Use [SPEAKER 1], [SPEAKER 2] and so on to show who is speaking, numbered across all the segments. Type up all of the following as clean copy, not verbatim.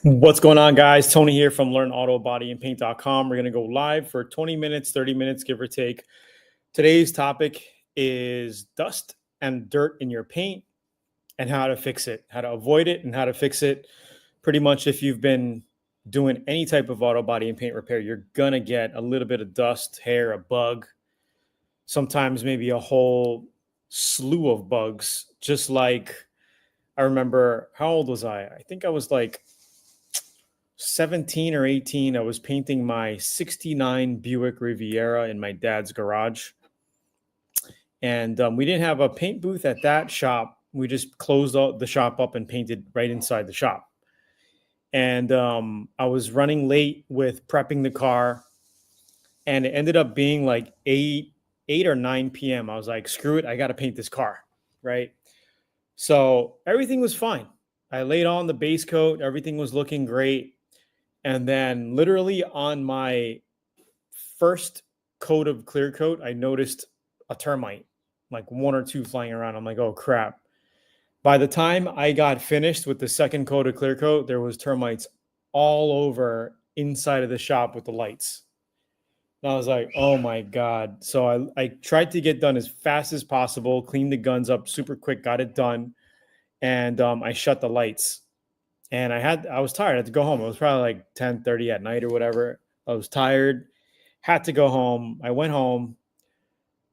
[SPEAKER 1] What's going on, guys? Tony here from learnautobodyandpaint.com. We're going to go live for 20 minutes, 30 minutes, give or take. Today's topic is dust and dirt in your paint and how to fix it, how to avoid it and how to fix it. Pretty much if you've been doing any type of auto body and paint repair, you're going to get a little bit of dust, hair, a bug, sometimes maybe a whole slew of bugs. Just like I remember, how old was I? I think I was like 17 or 18. I was painting my 69 Buick Riviera in my dad's garage. And we didn't have a paint booth at that shop. We just closed the shop up and painted right inside the shop. And I was running late with prepping the car. And it ended up being like 8 or 9 p.m. I was like, screw it. I got to paint this car, right? So everything was fine. I laid on the base coat. Everything was looking great. And then literally on my first coat of clear coat, I noticed a termite, like one or two flying around. I'm like, oh, crap. By the time I got finished with the second coat of clear coat, there was termites all over inside of the shop with the lights. And I was like, oh, my God. So I tried to get done as fast as possible, cleaned the guns up super quick, got it done. And I shut the lights. And I was tired. I had to go home. It was probably like 10:30 at night or whatever. I was tired, had to go home. I went home,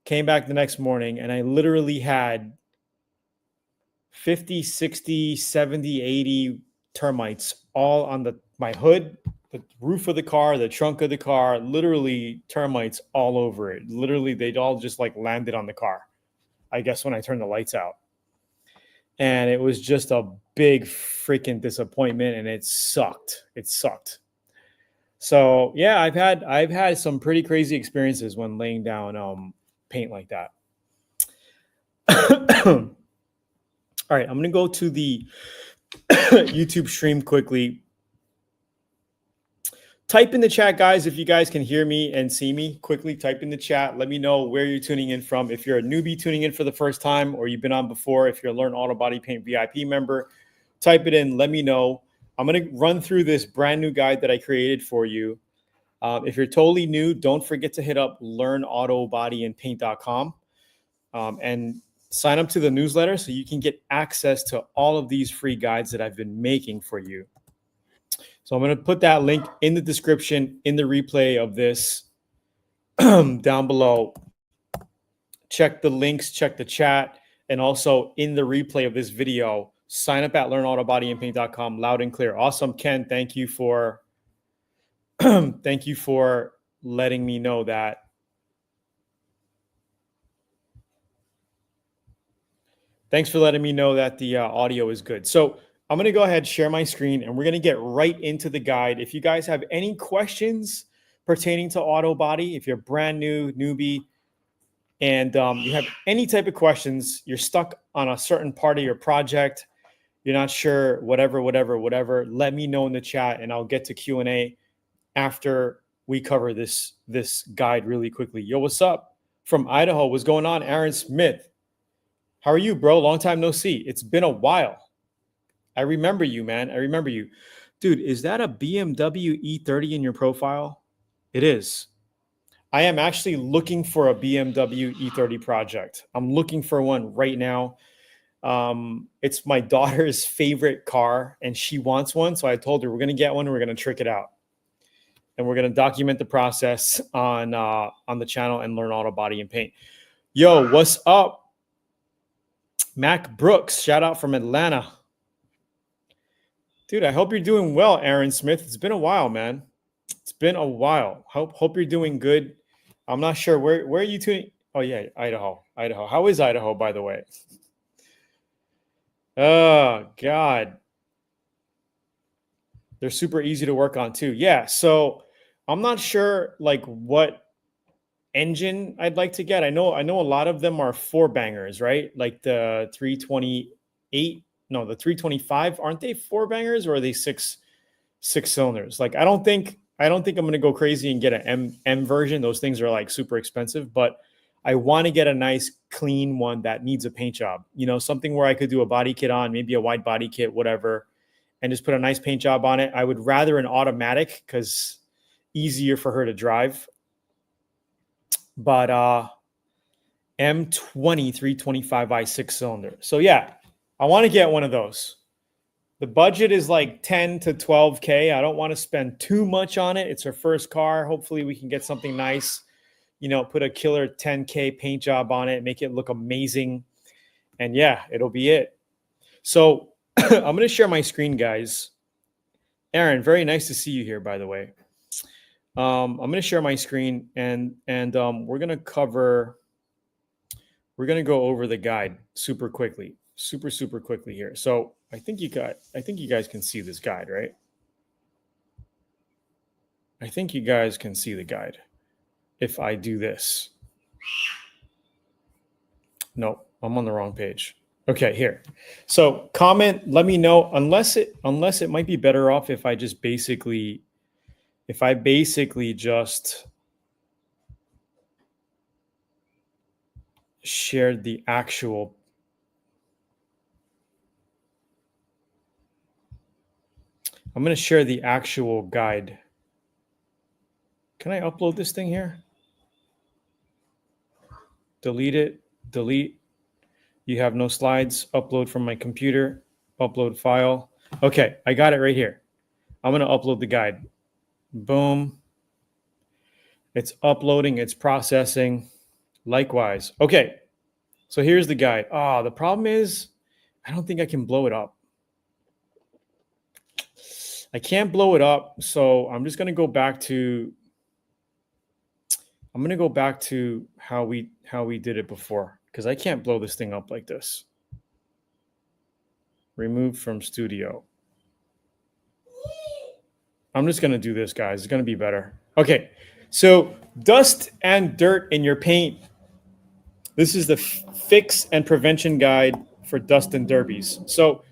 [SPEAKER 1] came back the next morning, and I literally had 50, 60, 70, 80 termites all on my hood, the roof of the car, the trunk of the car, literally termites all over it. Literally, they'd all just like landed on the car, I guess, when I turned the lights out. And it was just a big freaking disappointment, and it sucked. It sucked. So yeah, I've had some pretty crazy experiences when laying down paint like that. All right, I'm gonna go to the YouTube stream quickly. Type in the chat, guys, if you guys can hear me and see me. Quickly type in the chat. Let me know where you're tuning in from. If you're a newbie tuning in for the first time or you've been on before, if you're a Learn Auto Body Paint VIP member, type it in. Let me know. I'm going to run through this brand new guide that I created for you. If you're totally new, don't forget to hit up learnautobodyandpaint.com and sign up to the newsletter so you can get access to all of these free guides that I've been making for you. So I'm going to put that link in the description, in the replay of this down below. Check the links, check the chat, and also in the replay of this video, sign up at learnautobodyandpaint.com loud and clear. Awesome, Ken. Thank you for thank you for letting me know that. Thanks for letting me know that the audio is good. So I'm going to go ahead and share my screen, and we're going to get right into the guide. If you guys have any questions pertaining to auto body, if you're brand new, newbie, and you have any type of questions, you're stuck on a certain part of your project, you're not sure, whatever, let me know in the chat, and I'll get to Q&A after we cover this guide really quickly. Yo, what's up? From Idaho, what's going on? Aaron Smith. How are you, bro? Long time no see. It's been a while. I remember you, man. I remember you. Dude, is that a BMW E30 in your profile? It is. I am actually looking for a BMW E30 project. I'm looking for one right now. It's my daughter's favorite car, and she wants one. So I told her we're going to get one, and we're going to trick it out. And we're going to document the process on the channel and learn auto body and paint. Yo, what's up? Mac Brooks, shout out from Atlanta. Dude, I hope you're doing well, Aaron Smith. It's been a while, man. It's been a while. Hope you're doing good. I'm not sure. Where are you tuning? Oh, yeah, Idaho. How is Idaho, by the way? Oh, God. They're super easy to work on, too. Yeah, so I'm not sure, like, what engine I'd like to get. I know a lot of them are 4-bangers, right? Like the 328. No, the 325, aren't they 4-bangers or are they six cylinders? Like, I don't think I'm going to go crazy and get an M version. Those things are like super expensive, but I want to get a nice clean one that needs a paint job, you know, something where I could do a body kit on, maybe a wide body kit, whatever, and just put a nice paint job on it. I would rather an automatic because easier for her to drive. But M20 325i 6-cylinder. So yeah, I want to get one of those. The budget is like 10 to 12K. I don't want to spend too much on it. It's her first car. Hopefully we can get something nice, put a killer 10K paint job on it, make it look amazing. And yeah, it'll be it. So I'm going to share my screen, guys. Aaron, very nice to see you here, by the way. I'm going to share my screen and we're going to go over the guide super quickly here. So I think you guys can see this guide, right? I think you guys can see the guide. If I do this, no, I'm on the wrong page. Okay, here. So comment, let me know, unless it might be better off if I just basically just shared the actual. I'm going to share the actual guide. Can I upload this thing here? Delete it, delete. You have no slides. Upload from my computer. Upload file. Okay, I got it right here. I'm going to upload the guide. Boom. It's uploading. It's processing. Likewise. Okay, so here's the guide. The problem is I don't think I can blow it up. I can't blow it up, so I'm just going to go back to how we did it before, because I can't blow this thing up like this. Remove from studio. I'm just going to do this, guys. It's going to be better. Okay, so dust and dirt in your paint. This is the fix and prevention guide for dust and derbies. So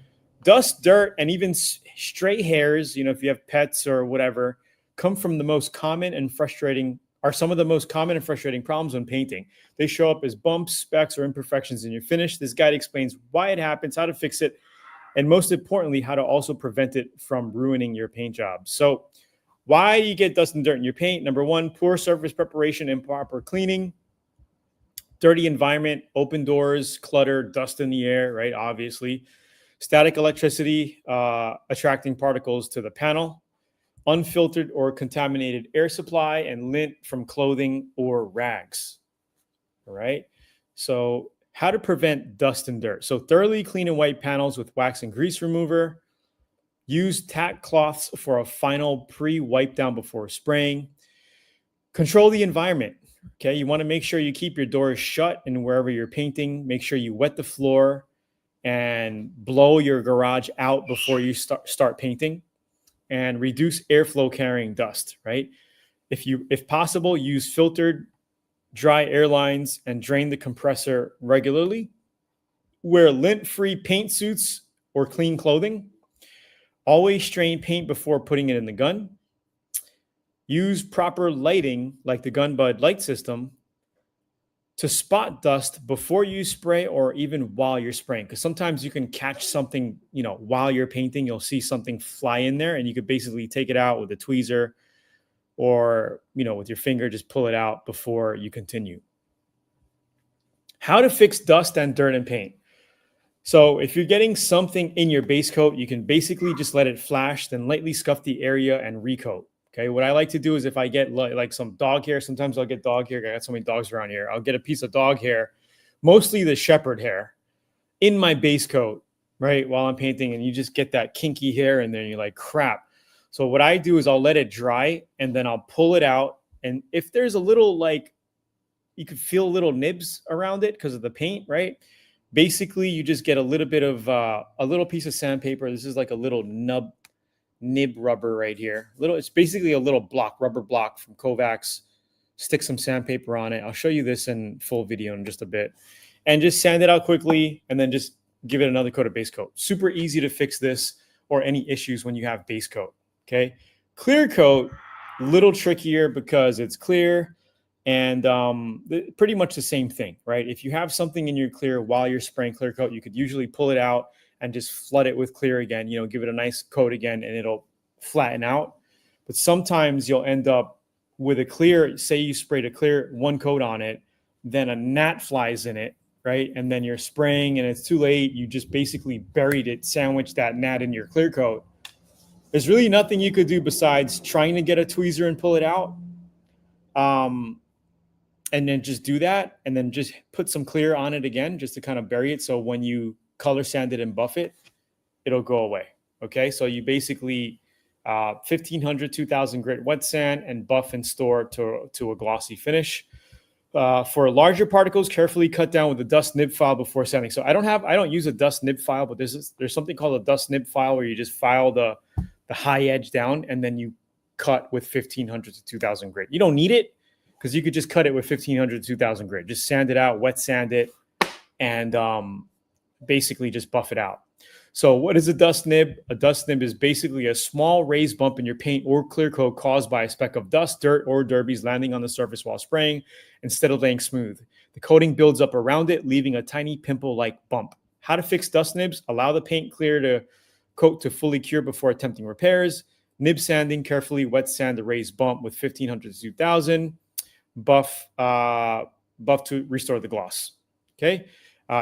[SPEAKER 1] dust, dirt, and even stray hairs, if you have pets or whatever, come from the most common and frustrating are some of the most common and frustrating problems when painting. They show up as bumps, specks, or imperfections in your finish. This guide explains why it happens, how to fix it, and most importantly, how to also prevent it from ruining your paint job. So why do you get dust and dirt in your paint? Number one, poor surface preparation, improper cleaning, dirty environment, open doors, clutter, dust in the air, right? Obviously. Static electricity, attracting particles to the panel, unfiltered or contaminated air supply, and lint from clothing or rags. All right. So how to prevent dust and dirt. So thoroughly clean and wipe panels with wax and grease remover. Use tack cloths for a final pre-wipe down before spraying. Control the environment. Okay. You want to make sure you keep your doors shut and wherever you're painting, make sure you wet the floor and blow your garage out before you start painting. And reduce airflow carrying dust, right? If possible, use filtered dry air lines and drain the compressor regularly. Wear lint-free paint suits or clean clothing. Always strain paint before putting it in the gun. Use proper lighting like the gun bud light system to spot dust before you spray or even while you're spraying. Because sometimes you can catch something, while you're painting, you'll see something fly in there and you could basically take it out with a tweezer or, with your finger, just pull it out before you continue. How to fix dust and dirt in paint. So if you're getting something in your base coat, you can basically just let it flash, then lightly scuff the area and recoat. Okay, what I like to do is if I get like some dog hair, sometimes I'll get dog hair. I got so many dogs around here. I'll get a piece of dog hair, mostly the shepherd hair, in my base coat, right, while I'm painting, and you just get that kinky hair in there, and you're like, crap. So what I do is I'll let it dry, and then I'll pull it out. And if there's a little, you could feel little nibs around it because of the paint, right? Basically, you just get a little bit of a little piece of sandpaper. This is like a little nib rubber right here. It's basically a little rubber block from Kovacs. Stick some sandpaper on it. I'll show you this in full video in just a bit. And just sand it out quickly and then just give it another coat of base coat. Super easy to fix this or any issues when you have base coat, okay? Clear coat, little trickier because it's clear and pretty much the same thing, right? If you have something in your clear while you're spraying clear coat, you could usually pull it out and just flood it with clear again, give it a nice coat again, and it'll flatten out. But sometimes you'll end up with a clear, say you sprayed a clear one coat on it, then a gnat flies in it, right? And then you're spraying and it's too late. You just basically buried it, sandwiched that gnat in your clear coat. There's really nothing you could do besides trying to get a tweezer and pull it out. And then just do that, and then just put some clear on it again, just to kind of bury it. So when you color sand it and buff it, it'll go away. Okay. So you basically 1,500, 2,000 grit wet sand and buff and store to a glossy finish. For larger particles, carefully cut down with a dust nib file before sanding. So I don't use a dust nib file, but there's something called a dust nib file where you just file the high edge down, and then you cut with 1,500 to 2,000 grit. You don't need it, because you could just cut it with 1,500 to 2,000 grit. Just sand it out, wet sand it, and basically just buff it out. So what is a dust nib? A dust nib is basically a small raised bump in your paint or clear coat caused by a speck of dust, dirt, or derbies landing on the surface while spraying instead of laying smooth. The coating builds up around it, leaving a tiny pimple-like bump. How to fix dust nibs? Allow the paint clear to coat to fully cure before attempting repairs. Nib sanding, carefully wet sand the raised bump with 1,500 to 2,000. Buff to restore the gloss. Okay.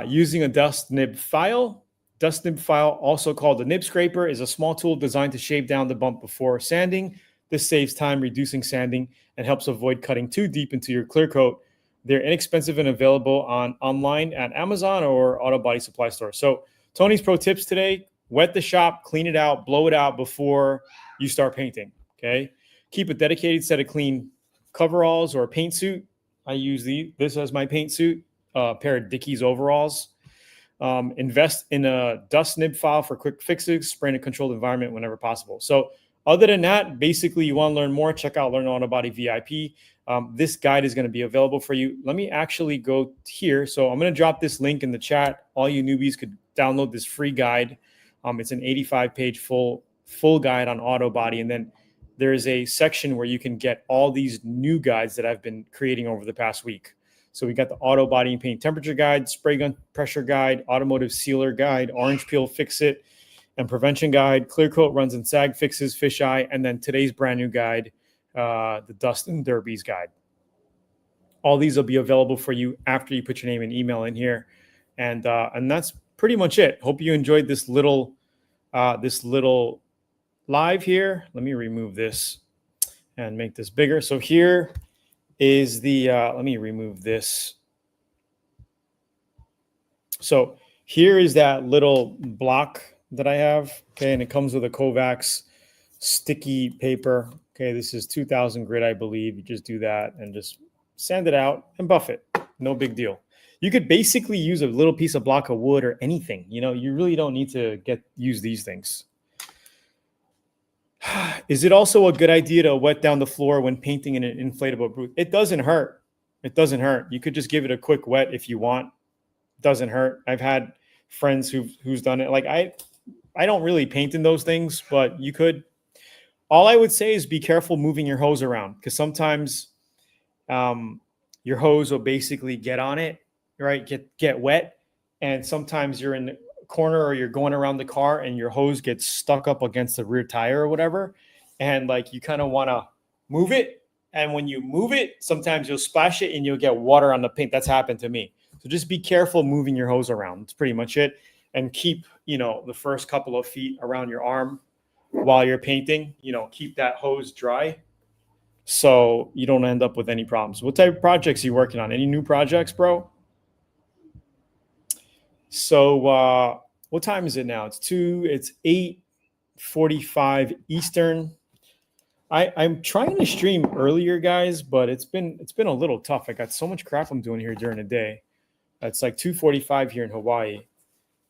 [SPEAKER 1] Using a dust nib file. Dust nib file, also called a nib scraper, is a small tool designed to shave down the bump before sanding. This saves time reducing sanding and helps avoid cutting too deep into your clear coat. They're inexpensive and available online at Amazon or auto body supply store. So Tony's pro tips today: wet the shop, clean it out, blow it out before you start painting. Okay. Keep a dedicated set of clean coveralls or a paint suit. I use this as my paint suit, a pair of Dickies overalls. Invest in a dust nib file for quick fixes, spray in a controlled environment whenever possible. So other than that, basically you want to learn more, check out Learn Auto Body VIP. This guide is going to be available for you. Let me actually go here. So I'm going to drop this link in the chat. All you newbies could download this free guide. It's an 85-page full guide on auto body. And then there is a section where you can get all these new guides that I've been creating over the past week. So we got the auto body and paint temperature guide, spray gun pressure guide, automotive sealer guide, orange peel fix it and prevention guide, clear coat runs and sag fixes, fisheye, and then today's brand new guide, the dust and derbies guide. All these will be available for you after you put your name and email in here, and that's pretty much it. Hope you enjoyed this little live here. Let me remove this and make this bigger. So here is the, let me remove this. So here is that little block that I have. Okay. And it comes with a Kovacs sticky paper. Okay. This is 2,000 grit, I believe. You just do that and just sand it out and buff it. No big deal. You could basically use a little piece of block of wood or anything. You really don't need to use these things. Is it also a good idea to wet down the floor when painting in an inflatable booth? It doesn't hurt. It doesn't hurt. You could just give it a quick wet if you want. It doesn't hurt. I've had friends who's done it. Like I don't really paint in those things, but you could. All I would say is be careful moving your hose around, because sometimes your hose will basically get on it, right? Get wet, and sometimes you're in the corner or you're going around the car and your hose gets stuck up against the rear tire or whatever, and like you kind of want to move it, and when you move it, sometimes you'll splash it and you'll get water on the paint. That's happened to me. So just be careful moving your hose around. That's pretty much it. And keep the first couple of feet around your arm while you're painting. Keep that hose dry so you don't end up with any problems. What type of projects are you working on? Any new projects, bro? So what time is it now? It's 8:45 Eastern. I'm trying to stream earlier, guys, but it's been a little tough. I got so much crap I'm doing here during the day. It's like 2:45 here in Hawaii,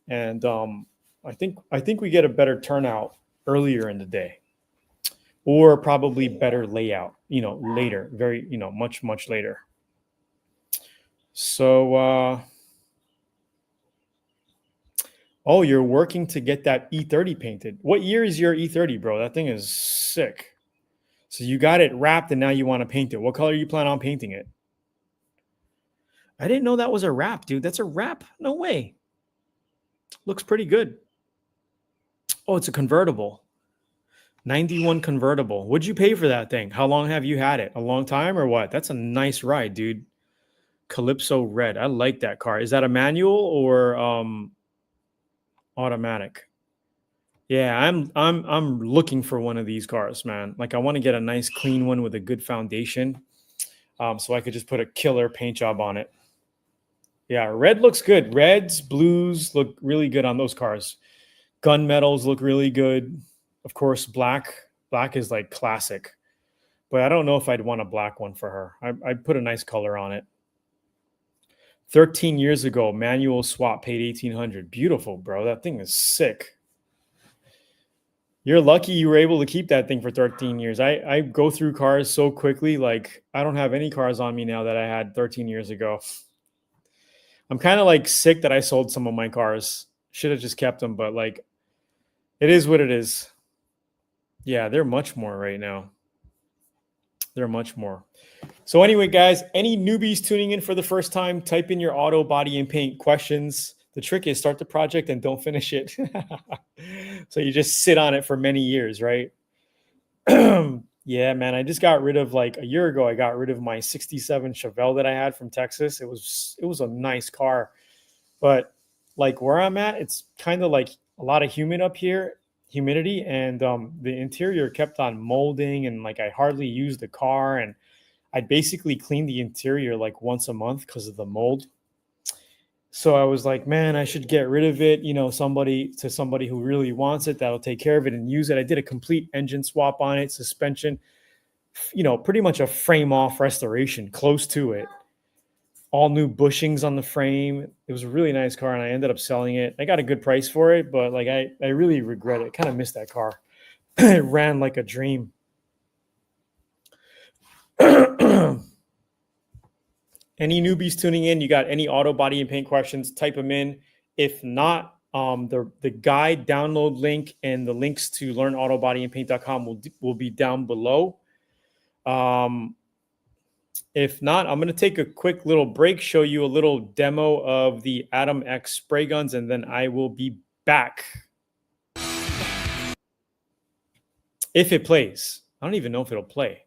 [SPEAKER 1] and I think we get a better turnout earlier in the day, or probably better layout, later, very, much later. So. Oh, you're working to get that E30 painted. What year is your E30, bro? That thing is sick. So you got it wrapped and now you want to paint it. What color you plan on painting it? I didn't know that was a wrap, dude. That's a wrap? No way. Looks pretty good. Oh, it's a convertible. 91 convertible. What'd you pay for that thing? How long have you had it? A long time or what? That's a nice ride, dude. Calypso Red. I like that car. Is that a manual or automatic? Yeah, I'm looking for one of these cars, man. Like I want to get a nice clean one with a good foundation. So I could just put a killer paint job on it. Yeah, red looks good. Reds, blues look really good on those cars. Gunmetals look really good. Of course, black. Black is like classic. But I don't know if I'd want a black one for her. I'd put a nice color on it. 13 years ago, manual swap, paid 1800. Beautiful, bro. That thing is sick. You're lucky you were able to keep that thing for 13 years. I go through cars so quickly. Like I don't have any cars on me now that I had 13 years ago. I'm kind of like sick that I sold some of my cars. Should have just kept them, but like it is what it is. Yeah, they're much more right now. They're much more. So anyway, guys, any newbies tuning in for the first time, type in your auto, body, and paint questions. The trick is start the project and don't finish it. So you just sit on it for many years, right? Yeah, man. I just got rid of like a year ago. I got rid of my '67 Chevelle that I had from Texas. It was a nice car, but like where I'm at, it's kind of like a lot of humidity, and the interior kept on molding, and like I hardly used the car, and I'd basically clean the interior like once a month because of the mold. So I was like, man, I should get rid of it. Somebody who really wants it that'll take care of it and use it. I did a complete engine swap on it, suspension, pretty much a frame off restoration, close to it. All new bushings on the frame. It was a really nice car, and I ended up selling it. I got a good price for it, but like I really regret it. Kind of missed that car. It ran like a dream. Any newbies tuning in, you got any auto, body, and paint questions, type them in. If not, the guide download link and the links to learnautobodyandpaint.com will be down below. If not, I'm going to take a quick little break, show you a little demo of the Atom X spray guns, and then I will be back. If it plays. I don't even know if it'll play.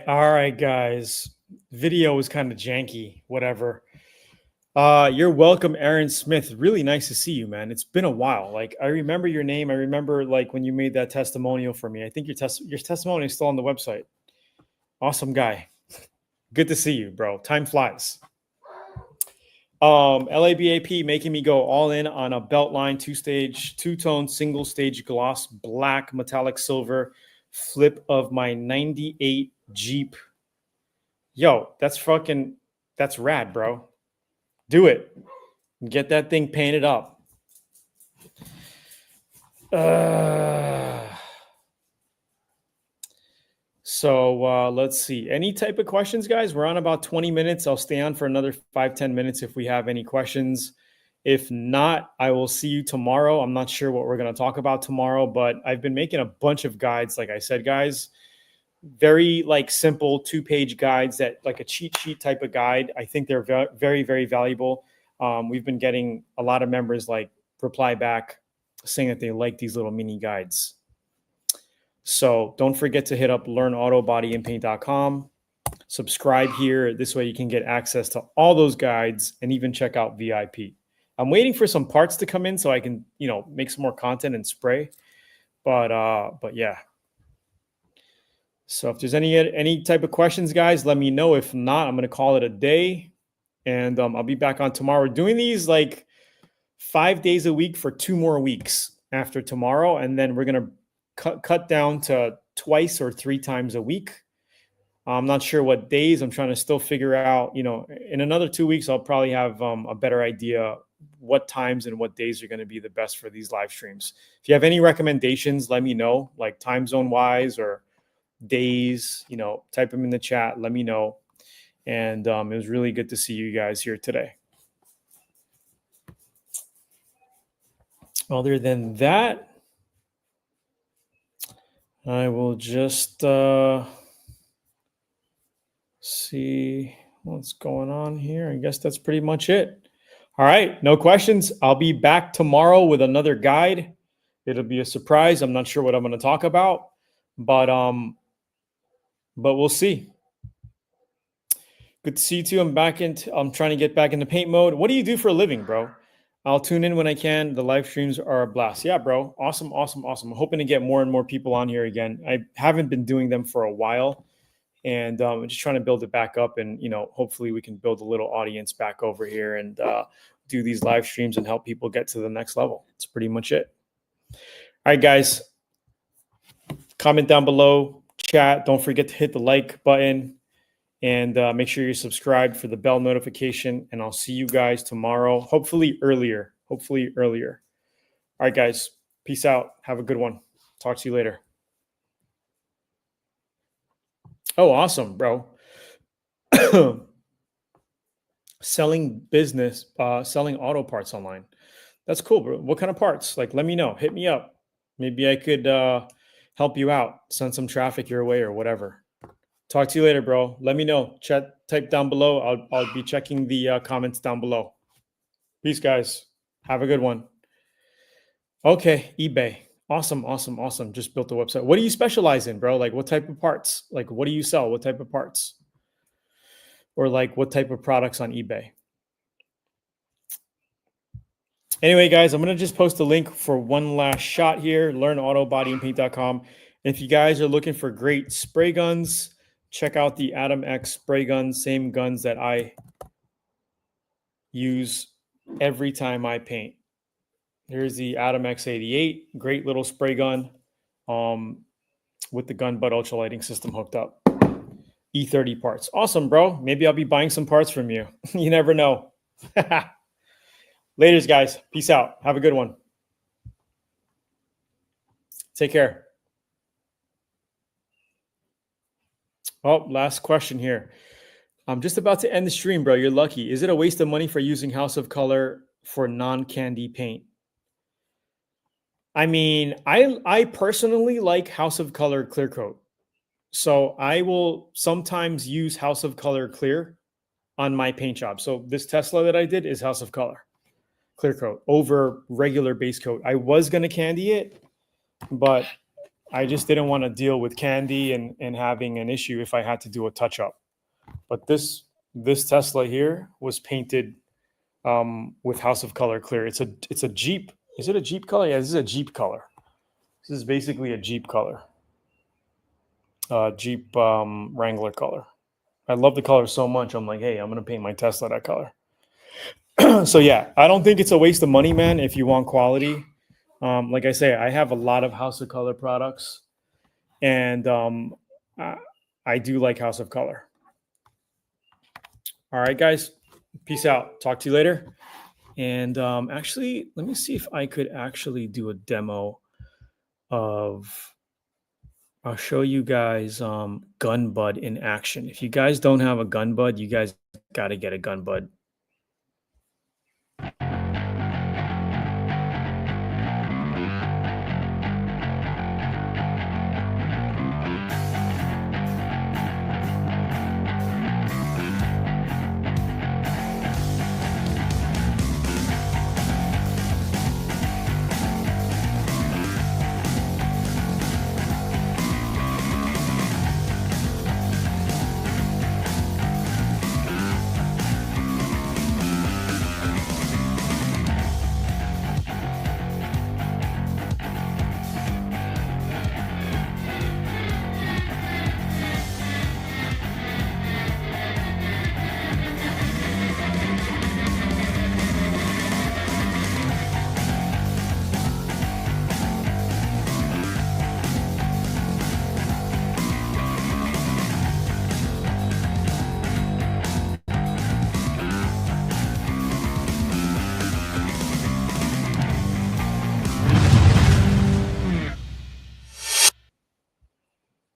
[SPEAKER 1] All right, guys. Video was kind of janky, whatever. You're welcome, Aaron Smith. Really nice to see you, man. It's been a while. Like I remember your name. I remember like when you made that testimonial for me. I think your testimony is still on the website. Awesome guy. Good to see you, bro. Time flies. LABAP making me go all in on a Beltline two-tone single stage gloss black metallic silver flip of my 98 Jeep. Yo, that's rad, bro. Do it. Get that thing painted up. So let's see. Any type of questions, guys? We're on about 20 minutes. I'll stay on for another 5-10 minutes if we have any questions. If not, I will see you tomorrow. I'm not sure what we're going to talk about tomorrow, but I've been making a bunch of guides. Like I said, guys, very like simple 2-page guides that like a cheat sheet type of guide. I think they're very, very valuable. We've been getting a lot of members like reply back saying that they like these little mini guides. So don't forget to hit up learnautobodyandpaint.com. Subscribe here. This way you can get access to all those guides and even check out VIP. I'm waiting for some parts to come in so I can, make some more content and spray. But yeah. So if there's any type of questions, guys, let me know. If not, I'm going to call it a day, and I'll be back on tomorrow. We're doing these like 5 days a week for 2 more weeks after tomorrow, and then we're going to cut down to twice or 3 times a week. I'm not sure what days. I'm trying to still figure out, in another 2 weeks, I'll probably have a better idea what times and what days are going to be the best for these live streams. If you have any recommendations, let me know, like time zone wise or days, type them in the chat. Let me know. And it was really good to see you guys here today. Other than that, I will just see what's going on here. I guess that's pretty much it. All right, no questions. I'll be back tomorrow with another guide. It'll be a surprise. I'm not sure what I'm going to talk about, but we'll see. Good to see you too. I'm trying to get back into paint mode. What do you do for a living, bro? I'll tune in when I can. The live streams are a blast. Yeah, bro. Awesome. I'm hoping to get more and more people on here again. I haven't been doing them for a while, and I'm just trying to build it back up. And hopefully we can build a little audience back over here and do these live streams and help people get to the next level. That's pretty much it. All right, guys. Comment down below, chat. Don't forget to hit the like button. And make sure you're subscribed for the bell notification. And I'll see you guys tomorrow, hopefully earlier. All right, guys. Peace out. Have a good one. Talk to you later. Oh, awesome, bro. Selling auto parts online. That's cool, bro. What kind of parts? Like, let me know. Hit me up. Maybe I could help you out. Send some traffic your way or whatever. Talk to you later, bro. Let me know. Type down below. I'll be checking the comments down below. Peace, guys. Have a good one. Okay, eBay. Awesome. Just built a website. What do you specialize in, bro? Like, what type of parts? Like, what do you sell? What type of parts? Or like, what type of products on eBay? Anyway, guys, I'm going to just post a link for one last shot here. LearnAutoBodyandPaint.com. If you guys are looking for great spray guns, check out the Atom X spray guns, same guns that I use every time I paint. Here's the Atom X88, great little spray gun with the gun butt ultralighting system hooked up. E30 parts. Awesome, bro. Maybe I'll be buying some parts from you. You never know. Laters, guys. Peace out. Have a good one. Take care. Oh, last question here. I'm just about to end the stream, bro. You're lucky. Is it a waste of money for using House of Color for non-candy paint? I mean, I personally like House of Color clear coat. So I will sometimes use House of Color clear on my paint job. So this Tesla that I did is House of Color clear coat over regular base coat. I was going to candy it, but I just didn't want to deal with candy and having an issue if I had to do a touch up. But this Tesla here was painted with House of Color clear. It's a Jeep. Is it a Jeep color? Yeah, this is a Jeep color. This is basically a Jeep color. Jeep Wrangler color. I love the color so much. I'm like, hey, I'm gonna paint my Tesla that color. So yeah, I don't think it's a waste of money, man. If you want quality, like I say, I have a lot of House of Color products, and I do like House of Color. All right, guys, peace out. Talk to you later. And actually, let me see if I could actually do a demo of. I'll show you guys gun bud in action. If you guys don't have a gun bud, you guys got to get a gun bud.